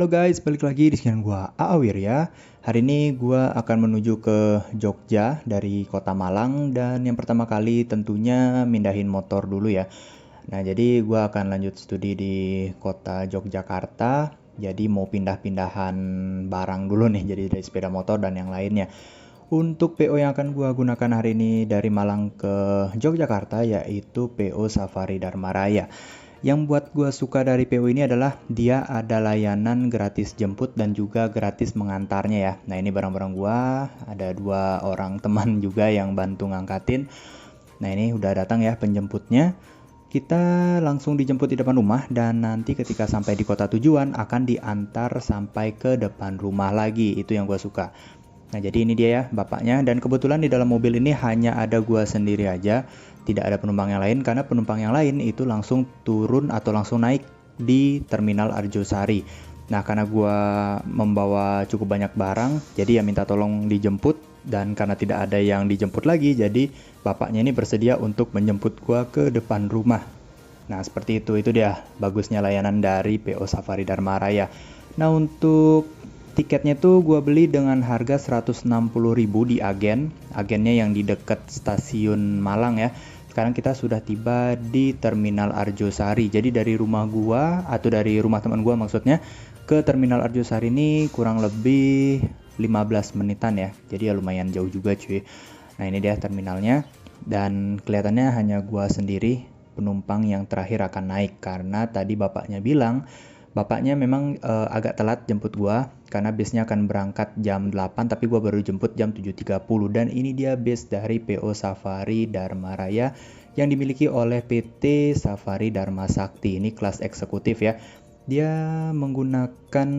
Halo guys, balik lagi di channel gua Aawir ya. Hari ini gua akan menuju ke Jogja dari kota Malang dan yang pertama kali tentunya mindahin motor dulu ya. Nah, jadi gua akan lanjut studi di kota Yogyakarta. Jadi mau pindah-pindahan barang dulu nih, jadi dari sepeda motor dan yang lainnya. Untuk PO yang akan gua gunakan hari ini dari Malang ke Yogyakarta yaitu PO Safari Dharma Raya. Yang buat gue suka dari PO ini adalah dia ada layanan gratis jemput dan juga gratis mengantarnya ya. Nah, ini barang-barang gue, ada 2 orang teman juga yang bantu ngangkatin. Nah, ini udah datang ya penjemputnya. Kita langsung dijemput di depan rumah dan nanti ketika sampai di kota tujuan akan diantar sampai ke depan rumah lagi. Itu yang gue suka. Nah, jadi ini dia ya bapaknya, dan kebetulan di dalam mobil ini hanya ada gua sendiri aja, tidak ada penumpang yang lain karena penumpang yang lain itu langsung turun atau langsung naik di Terminal Arjosari. Nah, karena gua membawa cukup banyak barang, jadi ya minta tolong dijemput, dan karena tidak ada yang dijemput lagi, jadi bapaknya ini bersedia untuk menjemput gua ke depan rumah. Nah, seperti itu dia bagusnya layanan dari PO Safari Dharma Raya. Nah, untuk tiketnya tuh gue beli dengan harga 160.000 di agennya yang di dekat stasiun Malang ya. Sekarang kita sudah tiba di Terminal Arjosari. Jadi dari rumah gua atau dari rumah teman gua maksudnya ke Terminal Arjosari ini kurang lebih 15 menitan ya. Jadi ya lumayan jauh juga cuy. Nah, ini dia terminalnya dan kelihatannya hanya gua sendiri penumpang yang terakhir akan naik karena tadi bapaknya memang agak telat jemput gua karena bisnya akan berangkat jam 8 tapi gua baru jemput jam 7.30, dan ini dia bis dari PO Safari Dharma Raya yang dimiliki oleh PT Safari Dharma Sakti. Ini kelas eksekutif ya. Dia menggunakan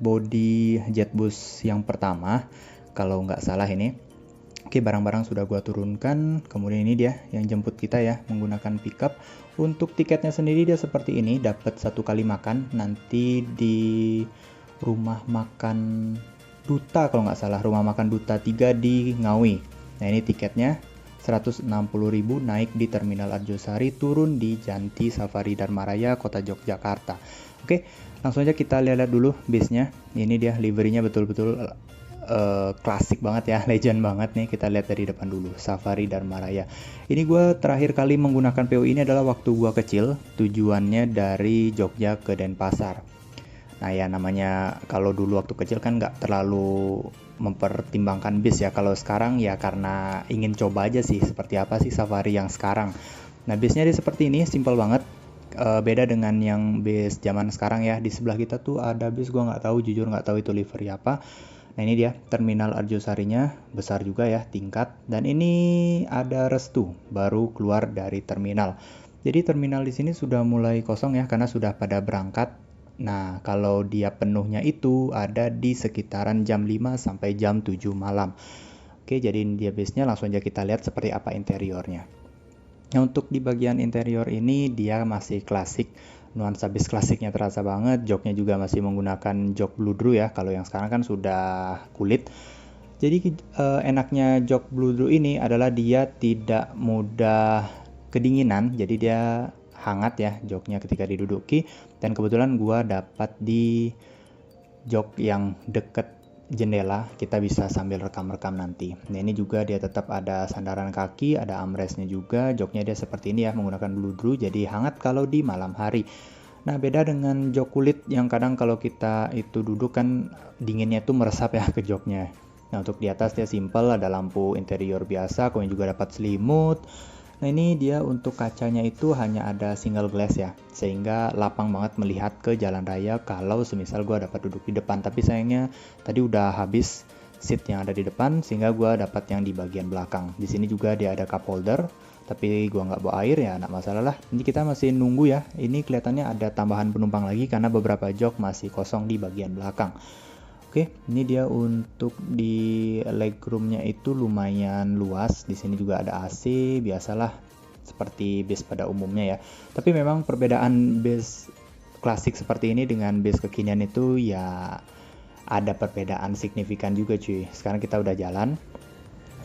bodi Jetbus yang pertama kalau nggak salah ini. Oke, barang-barang sudah gua turunkan. Kemudian ini dia yang jemput kita ya, menggunakan pickup. Untuk tiketnya sendiri dia seperti ini, dapat 1 kali makan nanti di rumah makan Duta kalau nggak salah, rumah makan Duta 3 di Ngawi. Nah, ini tiketnya 160.000 naik di Terminal Arjosari, turun di Janti Safari Dharma Raya, Kota Yogyakarta. Oke, langsung aja kita lihat dulu bisnya. Ini dia liverinya betul-betul klasik banget ya, legend banget nih. Kita lihat dari depan dulu, Safari Dharma Raya. Ini gue terakhir kali menggunakan PO ini adalah waktu gue kecil, tujuannya dari Jogja ke Denpasar. Nah ya, namanya kalau dulu waktu kecil kan nggak terlalu mempertimbangkan bis ya. Kalau sekarang ya karena ingin coba aja sih seperti apa sih Safari yang sekarang. Nah, bisnya dia seperti ini, simple banget. Beda dengan yang bis zaman sekarang ya. Di sebelah kita tuh ada bis, gue nggak tahu, jujur nggak tahu itu livery apa. Nah, ini dia Terminal Arjosarinya, besar juga ya, tingkat. Dan ini ada restu, baru keluar dari terminal. Jadi terminal di sini sudah mulai kosong ya, karena sudah pada berangkat. Nah, kalau dia penuhnya itu ada di sekitaran jam 5 sampai jam 7 malam. Oke, jadi ini dia base-nya, langsung aja kita lihat seperti apa interiornya. Nah, untuk di bagian interior ini dia masih klasik. Nuansa bis klasiknya terasa banget, joknya juga masih menggunakan jok bludru ya, kalau yang sekarang kan sudah kulit. Jadi enaknya jok bludru ini adalah dia tidak mudah kedinginan, jadi dia hangat ya joknya ketika diduduki, dan kebetulan gua dapat di jok yang deket jendela, kita bisa sambil rekam-rekam nanti. Nah, ini juga dia tetap ada sandaran kaki, ada armrestnya juga. Joknya dia seperti ini ya, menggunakan bludru, jadi hangat kalau di malam hari. Nah, beda dengan jok kulit yang kadang kalau kita itu duduk kan dinginnya tuh meresap ya ke joknya. Nah, untuk di atas dia simple, ada lampu interior biasa, kemudian juga dapat selimut. Nah, ini dia untuk kacanya itu hanya ada single glass ya, sehingga lapang banget melihat ke jalan raya kalau semisal gue dapat duduk di depan. Tapi sayangnya tadi udah habis seat yang ada di depan, sehingga gue dapat yang di bagian belakang. Di sini juga dia ada cup holder, tapi gue nggak bawa air ya, nggak masalah lah. Ini kita masih nunggu ya, ini kelihatannya ada tambahan penumpang lagi karena beberapa jok masih kosong di bagian belakang. Oke, ini dia untuk di legroomnya itu lumayan luas. Di sini juga ada AC, biasalah seperti bis pada umumnya ya. Tapi memang perbedaan bis klasik seperti ini dengan bis kekinian itu ya ada perbedaan signifikan juga cuy. Sekarang kita udah jalan.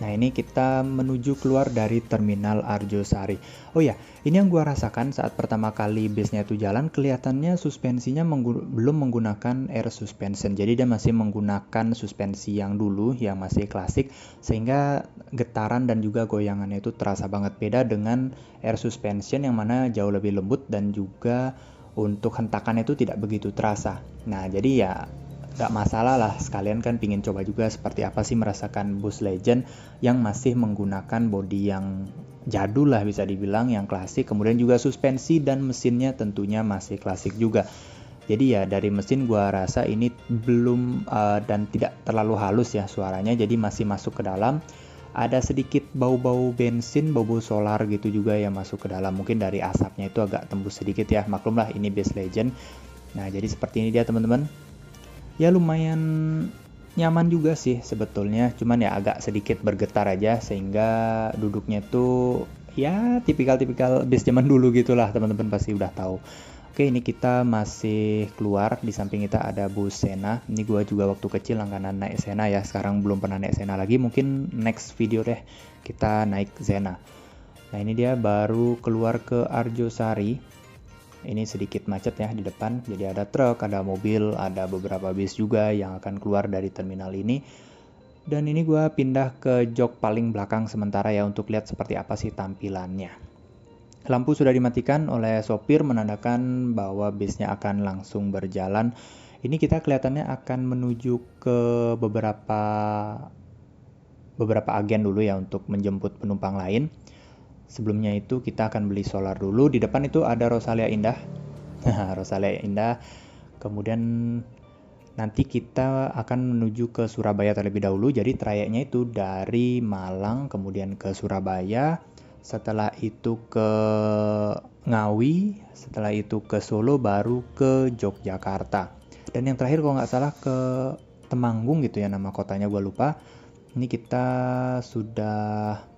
Nah, ini kita menuju keluar dari Terminal Arjosari. Oh ya, ini yang gua rasakan saat pertama kali bisnya itu jalan, kelihatannya suspensinya belum menggunakan air suspension. Jadi dia masih menggunakan suspensi yang dulu, yang masih klasik, sehingga getaran dan juga goyangannya itu terasa banget beda dengan air suspension yang mana jauh lebih lembut dan juga untuk hentakan itu tidak begitu terasa. Nah, jadi ya gak masalah lah, sekalian kan pingin coba juga seperti apa sih merasakan bus Legend yang masih menggunakan bodi yang jadul lah bisa dibilang, yang klasik, kemudian juga suspensi dan mesinnya tentunya masih klasik juga. Jadi ya dari mesin gua rasa ini belum dan tidak terlalu halus ya suaranya, jadi masih masuk ke dalam. Ada sedikit bau-bau bensin, bau-bau solar gitu juga yang masuk ke dalam. Mungkin dari asapnya itu agak tembus sedikit ya, maklumlah ini bus Legend. Nah jadi seperti ini dia teman-teman. Ya lumayan nyaman juga sih sebetulnya, cuman ya agak sedikit bergetar aja sehingga duduknya tuh ya tipikal-tipikal bis zaman dulu gitulah, teman-teman pasti udah tahu. Oke, ini kita masih keluar, di samping kita ada bus Sena. Ini gua juga waktu kecil langganan naik Sena ya, sekarang belum pernah naik Sena lagi, mungkin next video deh kita naik Sena. Nah ini dia baru keluar ke Arjosari. Ini sedikit macet ya di depan, jadi ada truk, ada mobil, ada beberapa bis juga yang akan keluar dari terminal ini. Dan ini gue pindah ke jok paling belakang sementara ya untuk lihat seperti apa sih tampilannya. Lampu sudah dimatikan oleh sopir menandakan bahwa bisnya akan langsung berjalan. Ini kita kelihatannya akan menuju ke beberapa agen dulu ya untuk menjemput penumpang lain. Sebelumnya itu kita akan beli solar dulu. Di depan itu ada Rosalia Indah. Rosalia Indah. Kemudian nanti kita akan menuju ke Surabaya terlebih dahulu. Jadi trayeknya itu dari Malang kemudian ke Surabaya. Setelah itu ke Ngawi. Setelah itu ke Solo baru ke Yogyakarta. Dan yang terakhir kalau nggak salah ke Temanggung gitu ya nama kotanya, gue lupa. Ini kita sudah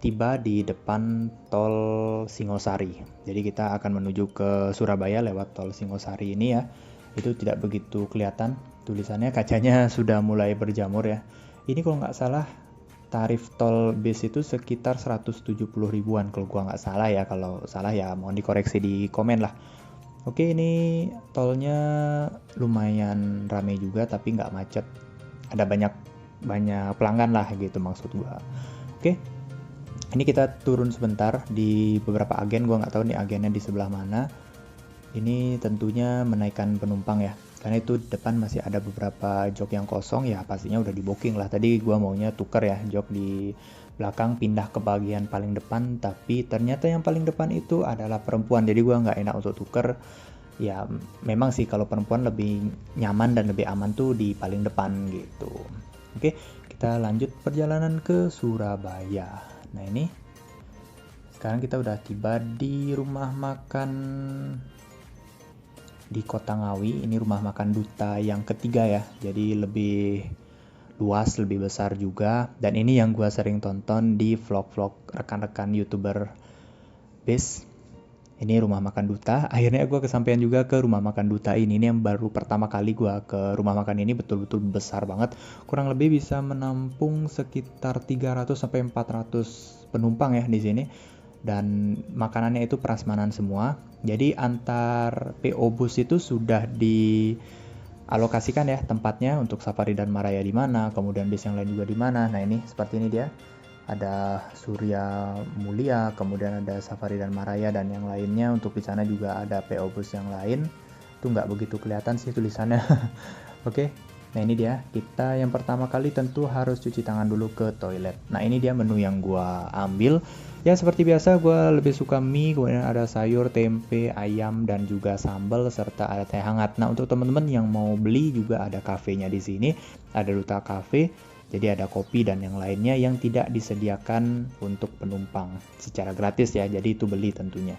tiba di depan tol Singosari. Jadi kita akan menuju ke Surabaya lewat tol Singosari ini ya. Itu tidak begitu kelihatan tulisannya, kacanya sudah mulai berjamur ya. Ini kalau nggak salah tarif tol bis itu sekitar 170 ribuan kalau gua nggak salah ya. Kalau salah ya mohon dikoreksi di komen lah. Oke, ini tolnya lumayan ramai juga tapi nggak macet. Ada banyak pelanggan lah gitu maksud gua. Oke. Ini kita turun sebentar di beberapa agen, gue nggak tahu nih agennya di sebelah mana. Ini tentunya menaikkan penumpang ya, karena itu depan masih ada beberapa jok yang kosong ya, pastinya udah di booking lah. Tadi gue maunya tuker ya, jok di belakang pindah ke bagian paling depan, tapi ternyata yang paling depan itu adalah perempuan, jadi gue nggak enak untuk tuker. Ya memang sih kalau perempuan lebih nyaman dan lebih aman tuh di paling depan gitu. Oke, kita lanjut perjalanan ke Surabaya. Nah ini sekarang kita udah tiba di rumah makan di Kota Ngawi. Ini rumah makan duta yang ketiga ya, jadi lebih luas, lebih besar juga. Dan ini yang gue sering tonton di vlog-vlog rekan-rekan YouTuber bis. Ini rumah makan duta. Akhirnya gue kesampaian juga ke rumah makan duta ini. Ini yang baru pertama kali gue ke rumah makan ini, betul-betul besar banget. Kurang lebih bisa menampung sekitar 300 sampai 400 penumpang ya di sini. Dan makanannya itu prasmanan semua. Jadi antar PO bus itu sudah dialokasikan ya tempatnya untuk Safari dan Maraya di mana, kemudian bis yang lain juga di mana. Nah ini seperti ini dia. Ada Surya Mulia, kemudian ada Safari dan Maraya dan yang lainnya. Untuk di sana juga ada PO bus yang lain. Itu nggak begitu kelihatan sih tulisannya. Oke. Nah ini dia, kita yang pertama kali tentu harus cuci tangan dulu ke toilet. Nah ini dia menu yang gua ambil. Ya seperti biasa gue lebih suka mie, kemudian ada sayur, tempe, ayam, dan juga sambal serta ada teh hangat. Nah untuk teman-teman yang mau beli juga ada kafenya di sini, ada Duta Cafe. Jadi ada kopi dan yang lainnya yang tidak disediakan untuk penumpang secara gratis ya, jadi itu beli tentunya.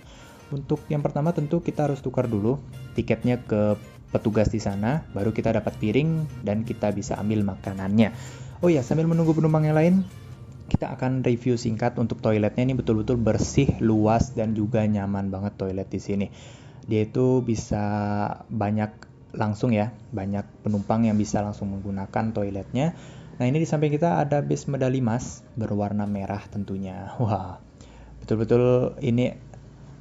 Untuk yang pertama tentu kita harus tukar dulu tiketnya ke petugas di sana, baru kita dapat piring dan kita bisa ambil makanannya. Oh ya, sambil menunggu penumpang yang lain, kita akan review singkat untuk toiletnya. Ini betul-betul bersih, luas, dan juga nyaman banget toilet di sini. Dia itu bisa banyak langsung ya, banyak penumpang yang bisa langsung menggunakan toiletnya. Nah, ini di samping kita ada bis medali emas berwarna merah tentunya. Wah, betul-betul ini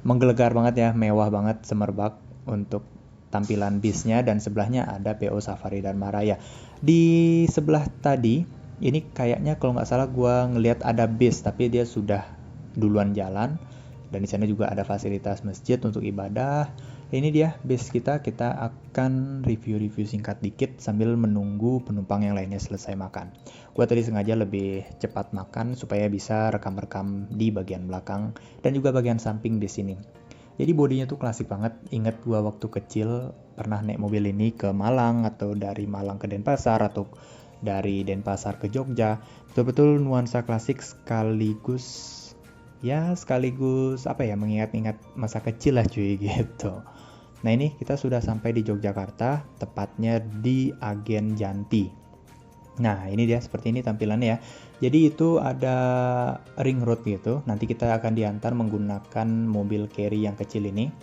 menggelegar banget ya, mewah banget, semerbak untuk tampilan bisnya, dan sebelahnya ada PO Safari Dharma Raya. Di sebelah tadi, ini kayaknya kalau nggak salah gua ngelihat ada bis, tapi dia sudah duluan jalan, dan di sana juga ada fasilitas masjid untuk ibadah. Ini dia bis kita akan review-review singkat dikit sambil menunggu penumpang yang lainnya selesai makan. Gua tadi sengaja lebih cepat makan supaya bisa rekam-rekam di bagian belakang dan juga bagian samping di sini. Jadi bodinya tuh klasik banget. Ingat gua waktu kecil pernah naik mobil ini ke Malang, atau dari Malang ke Denpasar, atau dari Denpasar ke Jogja. Betul-betul nuansa klasik sekaligus apa ya, mengingat-ingat masa kecil lah cuy gitu. Nah, ini kita sudah sampai di Yogyakarta, tepatnya di Agen Janti. Nah, ini dia seperti ini tampilannya ya. Jadi itu ada ring road gitu. Nanti kita akan diantar menggunakan mobil carry yang kecil ini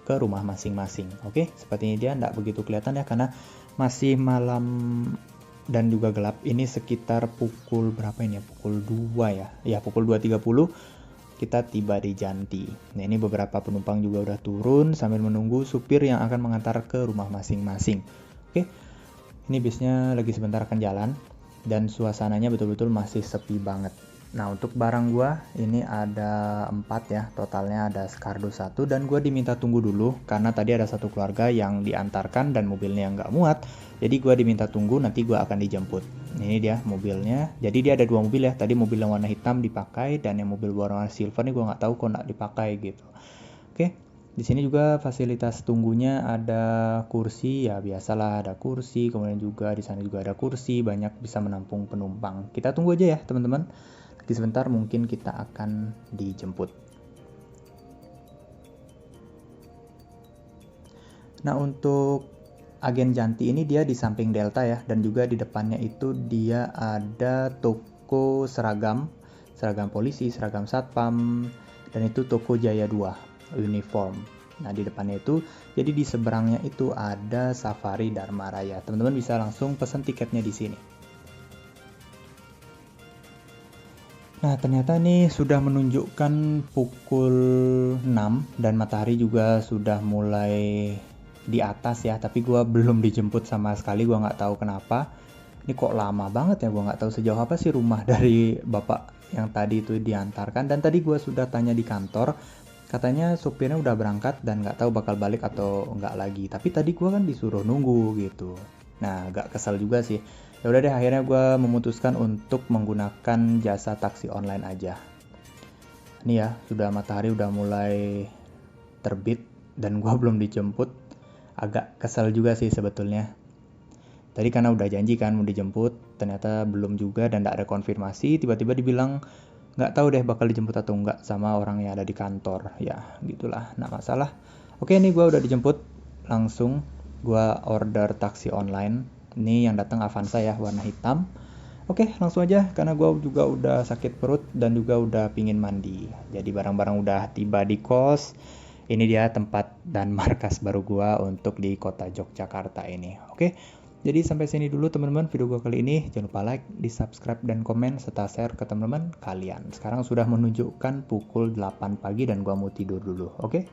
ke rumah masing-masing. Oke, seperti ini dia, nggak begitu kelihatan ya karena masih malam dan juga gelap. Ini sekitar pukul berapa ini ya? Pukul 2 ya. Ya, pukul 2.30 kita tiba di Janti. Nah, ini beberapa penumpang juga udah turun sambil menunggu supir yang akan mengantar ke rumah masing-masing. Oke, ini bisnya lagi sebentar akan jalan dan suasananya betul-betul masih sepi banget. Nah, untuk barang gua ini ada 4 ya, totalnya ada Skardo 1, dan gua diminta tunggu dulu karena tadi ada satu keluarga yang diantarkan dan mobilnya nggak muat. Jadi gua diminta tunggu, nanti gua akan dijemput. Ini dia mobilnya. Jadi dia ada 2 mobil ya. Tadi mobil yang warna hitam dipakai, dan yang mobil warna silver nih gue nggak tahu kok nggak dipakai gitu. Oke, di sini juga fasilitas tunggunya ada kursi ya, biasalah ada kursi. Kemudian juga di sana juga ada kursi, banyak bisa menampung penumpang. Kita tunggu aja ya teman-teman. Di sebentar mungkin kita akan dijemput. Nah, untuk Agen Janti ini dia di samping Delta ya, dan juga di depannya itu dia ada toko seragam polisi, seragam satpam, dan itu toko Jaya 2 uniform. Nah, di depannya itu, jadi di seberangnya itu ada Safari Dharma Raya. Teman-teman bisa langsung pesan tiketnya di sini. Nah, ternyata nih sudah menunjukkan pukul 6 dan matahari juga sudah mulai di atas ya, tapi gue belum dijemput sama sekali. Gue nggak tahu kenapa ini kok lama banget ya. Gue nggak tahu sejauh apa sih rumah dari bapak yang tadi itu diantarkan, dan tadi gue sudah tanya di kantor, katanya supirnya udah berangkat dan nggak tahu bakal balik atau nggak lagi. Tapi tadi gue kan disuruh nunggu gitu. Nah, agak kesel juga sih. Ya udah deh, akhirnya gue memutuskan untuk menggunakan jasa taksi online aja. Ini ya, sudah matahari udah mulai terbit dan gue belum dijemput. Agak kesel juga sih sebetulnya. Tadi karena udah janji kan mau dijemput, ternyata belum juga dan gak ada konfirmasi. Tiba-tiba dibilang gak tahu deh bakal dijemput atau enggak sama orang yang ada di kantor. Ya gitulah, gak masalah. Oke, ini gue udah dijemput. Langsung gue order taksi online. Ini yang datang Avanza ya, warna hitam. Oke, langsung aja karena gue juga udah sakit perut dan juga udah pingin mandi. Jadi barang-barang udah tiba di kos. Ini dia tempat dan markas baru gua untuk di kota Yogyakarta ini. Oke, jadi sampai sini dulu teman-teman video gua kali ini. Jangan lupa like, di subscribe, dan komen serta share ke teman-teman kalian. Sekarang sudah menunjukkan pukul 8 pagi dan gua mau tidur dulu. Oke?